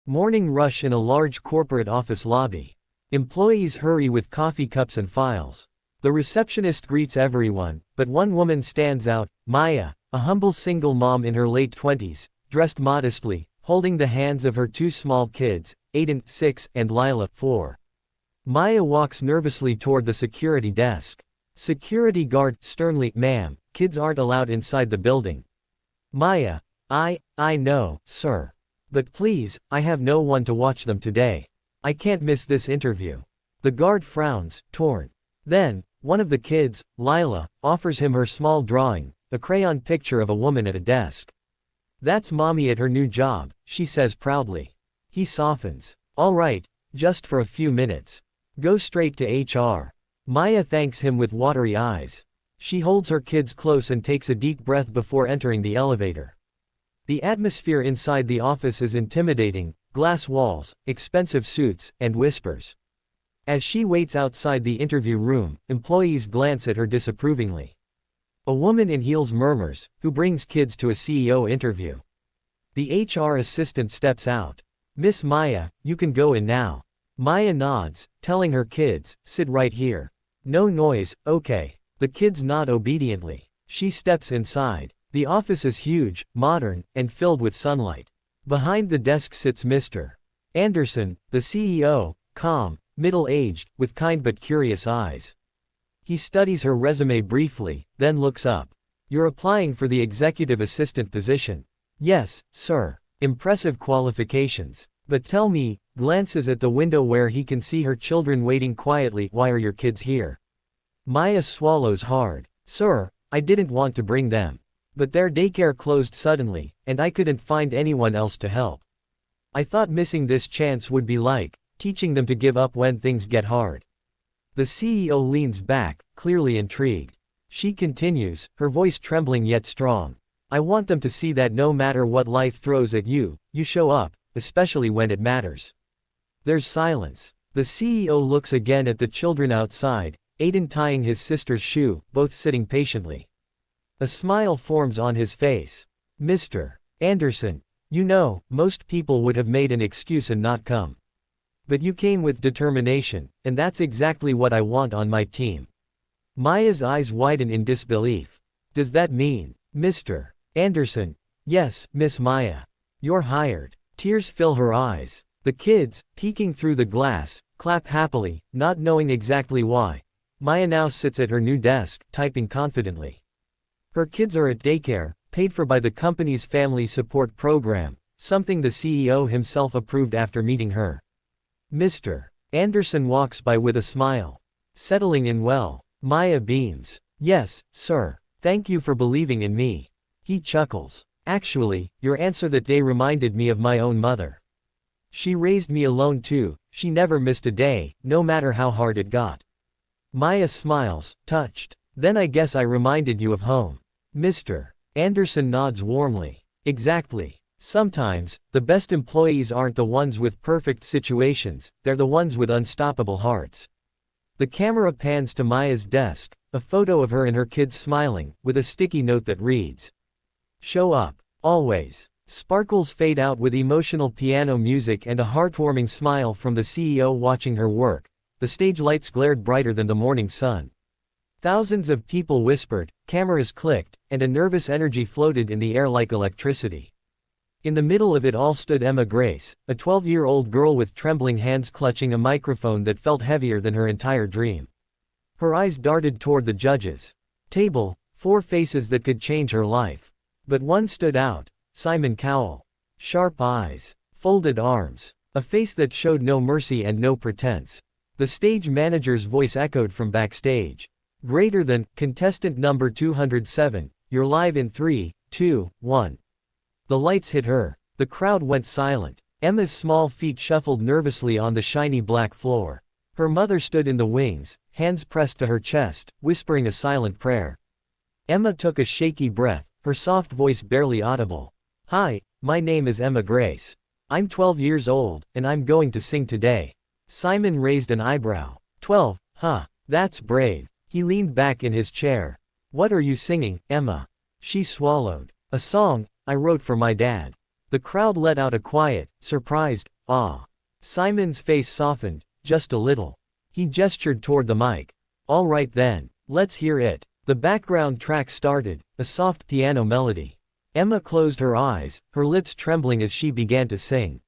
Morning rush in a large corporate office lobby. Employees hurry with coffee cups and files. The receptionist greets everyone, but one woman stands out, Maya, a humble single mom in her late 20s, dressed modestly, holding the hands of her two small kids, Aiden, 6, and Lila, 4. Maya walks nervously toward the security desk. Security guard, sternly, "Ma'am, kids aren't allowed inside the building." Maya, I know, sir. But please, I have no one to watch them today. I can't miss this interview. The guard frowns, torn. Then, one of the kids, Lila, offers him her small drawing, a crayon picture of a woman at a desk. "That's mommy at her new job," she says proudly. He softens. "All right, just for a few minutes. Go straight to HR." Maya thanks him with watery eyes. She holds her kids close and takes a deep breath before entering the elevator. The atmosphere inside the office is intimidating, glass walls, expensive suits, and whispers. As she waits outside the interview room, employees glance at her disapprovingly. A woman in heels murmurs, "Who brings kids to a CEO interview?" The HR assistant steps out. "Miss Maya, you can go in now." Maya nods, telling her kids, "Sit right here. No noise, okay." The kids nod obediently. She steps inside. The office is huge, modern, and filled with sunlight. Behind the desk sits Mr. Anderson, the CEO, calm, middle-aged, with kind but curious eyes. He studies her resume briefly, then looks up. "You're applying for the executive assistant position." "Yes, sir." "Impressive qualifications. But tell me," glances at the window where he can see her children waiting quietly, "why are your kids here?" Maya swallows hard. "Sir, I didn't want to bring them. But their daycare closed suddenly, and I couldn't find anyone else to help. I thought missing this chance would be like teaching them to give up when things get hard." The CEO leans back, clearly intrigued. She continues, her voice trembling yet strong. "I want them to see that no matter what life throws at you, you show up, especially when it matters." There's silence. The CEO looks again at the children outside, Aiden tying his sister's shoe, both sitting patiently. A smile forms on his face. "Mr. Anderson, you know, most people would have made an excuse and not come. But you came with determination, and that's exactly what I want on my team." Maya's eyes widen in disbelief. "Does that mean, Mr. Anderson?" "Yes, Miss Maya. You're hired." Tears fill her eyes. The kids, peeking through the glass, clap happily, not knowing exactly why. Maya now sits at her new desk, typing confidently. Her kids are at daycare, paid for by the company's family support program, something the CEO himself approved after meeting her. Mr. Anderson walks by with a smile. "Settling in well." Maya beams. "Yes, sir. Thank you for believing in me." He chuckles. "Actually, your answer that day reminded me of my own mother. She raised me alone too, she never missed a day, no matter how hard it got." Maya smiles, touched. "Then I guess I reminded you of home." Mr. Anderson nods warmly. "Exactly. Sometimes, the best employees aren't the ones with perfect situations, they're the ones with unstoppable hearts." The camera pans to Maya's desk, a photo of her and her kids smiling, with a sticky note that reads, "Show up. Always." Sparkles fade out with emotional piano music and a heartwarming smile from the CEO watching her work. The stage lights glared brighter than the morning sun. Thousands of people whispered, cameras clicked, and a nervous energy floated in the air like electricity. In the middle of it all stood Emma Grace, a 12-year-old girl with trembling hands clutching a microphone that felt heavier than her entire dream. Her eyes darted toward the judges' table, 4 faces that could change her life. But one stood out, Simon Cowell. Sharp eyes, folded arms, a face that showed no mercy and no pretense. The stage manager's voice echoed from backstage. "Greater than, contestant number 207, you're live in 3, 2, 1. The lights hit her. The crowd went silent. Emma's small feet shuffled nervously on the shiny black floor. Her mother stood in the wings, hands pressed to her chest, whispering a silent prayer. Emma took a shaky breath, her soft voice barely audible. "Hi, my name is Emma Grace. I'm 12 years old, and I'm going to sing today." Simon raised an eyebrow. 12, huh? That's brave." He leaned back in his chair. "What are you singing, Emma?" She swallowed. "A song I wrote for my dad." The crowd let out a quiet, surprised ah. Simon's face softened, just a little. He gestured toward the mic. All right then, let's hear it. The background track started, a soft piano melody. Emma closed her eyes, her lips trembling as she began to sing.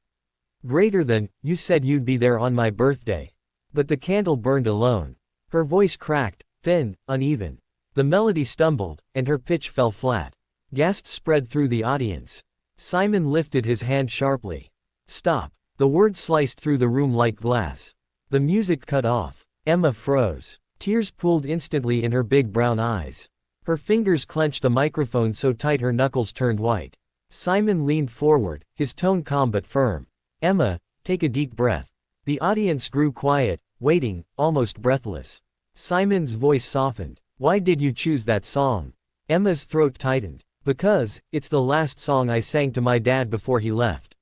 Greater than, you said you'd be there on my birthday. But the candle burned alone. Her voice cracked, thin, uneven. The melody stumbled, and her pitch fell flat. Gasps spread through the audience. Simon lifted his hand sharply. Stop. The word sliced through the room like glass. The music cut off. Emma froze. Tears pooled instantly in her big brown eyes. Her fingers clenched the microphone so tight her knuckles turned white. Simon leaned forward, his tone calm but firm. Emma, take a deep breath. The audience grew quiet, waiting, almost breathless. Simon's voice softened. Why did you choose that song? Emma's throat tightened. Because, it's the last song I sang to my dad before he left.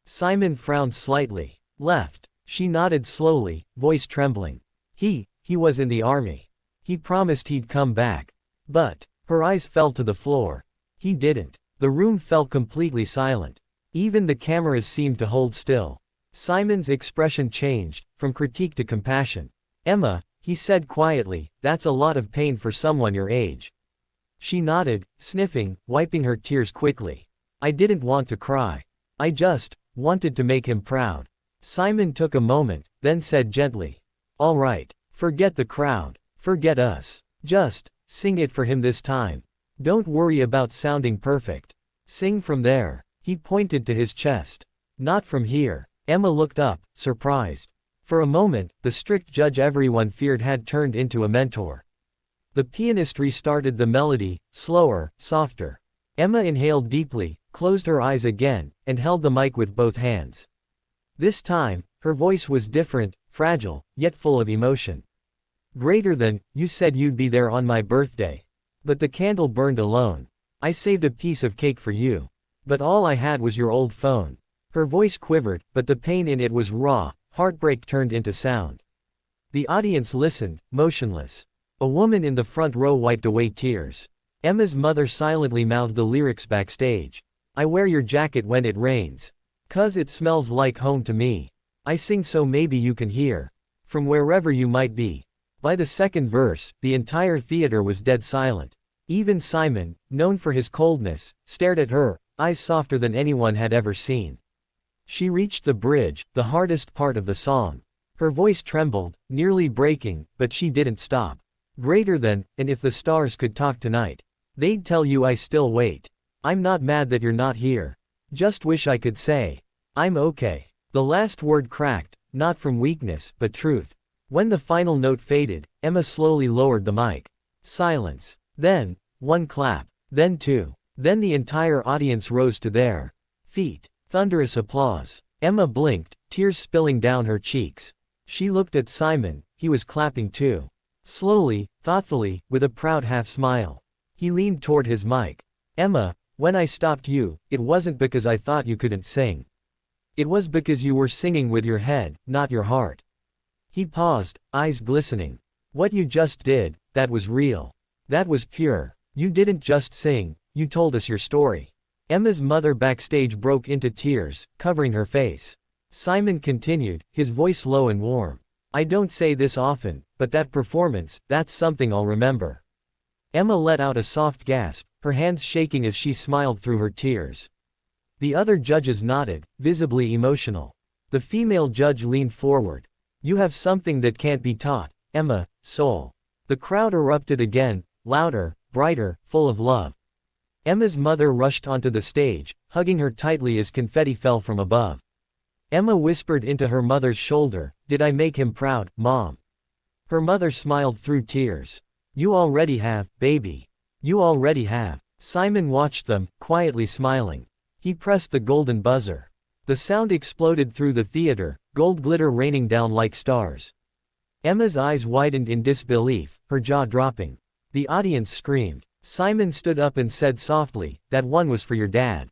Simon frowned slightly. Left. She nodded slowly, voice trembling. He was in the army. He promised he'd come back. But, her eyes fell to the floor. He didn't. The room felt completely silent. Even the cameras seemed to hold still. Simon's expression changed, from critique to compassion. Emma, he said quietly, that's a lot of pain for someone your age. She nodded, sniffing, wiping her tears quickly. I didn't want to cry. I just wanted to make him proud. Simon took a moment, then said gently. All right, forget the crowd. Forget us. Just sing it for him this time. Don't worry about sounding perfect. Sing from there. He pointed to his chest. Not from here. Emma looked up, surprised. For a moment, the strict judge everyone feared had turned into a mentor. The pianist restarted the melody, slower, softer. Emma inhaled deeply, closed her eyes again, and held the mic with both hands. This time, her voice was different, fragile, yet full of emotion. Greater than, you said you'd be there on my birthday. But the candle burned alone. I saved a piece of cake for you. But all I had was your old phone. Her voice quivered, but the pain in it was raw, heartbreak turned into sound. The audience listened, motionless. A woman in the front row wiped away tears. Emma's mother silently mouthed the lyrics backstage. I wear your jacket when it rains. 'Cause it smells like home to me. I sing so maybe you can hear. From wherever you might be. By the second verse, the entire theater was dead silent. Even Simon, known for his coldness, stared at her, eyes softer than anyone had ever seen. She reached the bridge, the hardest part of the song. Her voice trembled, nearly breaking, but she didn't stop. Greater than, and if the stars could talk tonight, they'd tell you I still wait. I'm not mad that you're not here. Just wish I could say, I'm okay. The last word cracked, not from weakness, but truth. When the final note faded, Emma slowly lowered the mic. Silence. Then, one clap. Then two. Then the entire audience rose to their feet. Thunderous applause. Emma blinked, tears spilling down her cheeks. She looked at Simon, he was clapping too. Slowly, thoughtfully, with a proud half-smile. He leaned toward his mic. Emma, when I stopped you, it wasn't because I thought you couldn't sing. It was because you were singing with your head, not your heart. He paused, eyes glistening. What you just did, that was real. That was pure. You didn't just sing, you told us your story. Emma's mother backstage broke into tears, covering her face. Simon continued, his voice low and warm. I don't say this often, but that performance, that's something I'll remember. Emma let out a soft gasp, her hands shaking as she smiled through her tears. The other judges nodded, visibly emotional. The female judge leaned forward. You have something that can't be taught, Emma, soul. The crowd erupted again, louder, brighter, full of love. Emma's mother rushed onto the stage, hugging her tightly as confetti fell from above. Emma whispered into her mother's shoulder, did I make him proud, Mom? Her mother smiled through tears. You already have, baby. You already have. Simon watched them, quietly smiling. He pressed the golden buzzer. The sound exploded through the theater, gold glitter raining down like stars. Emma's eyes widened in disbelief, her jaw dropping. The audience screamed. Simon stood up and said softly, that one was for your dad.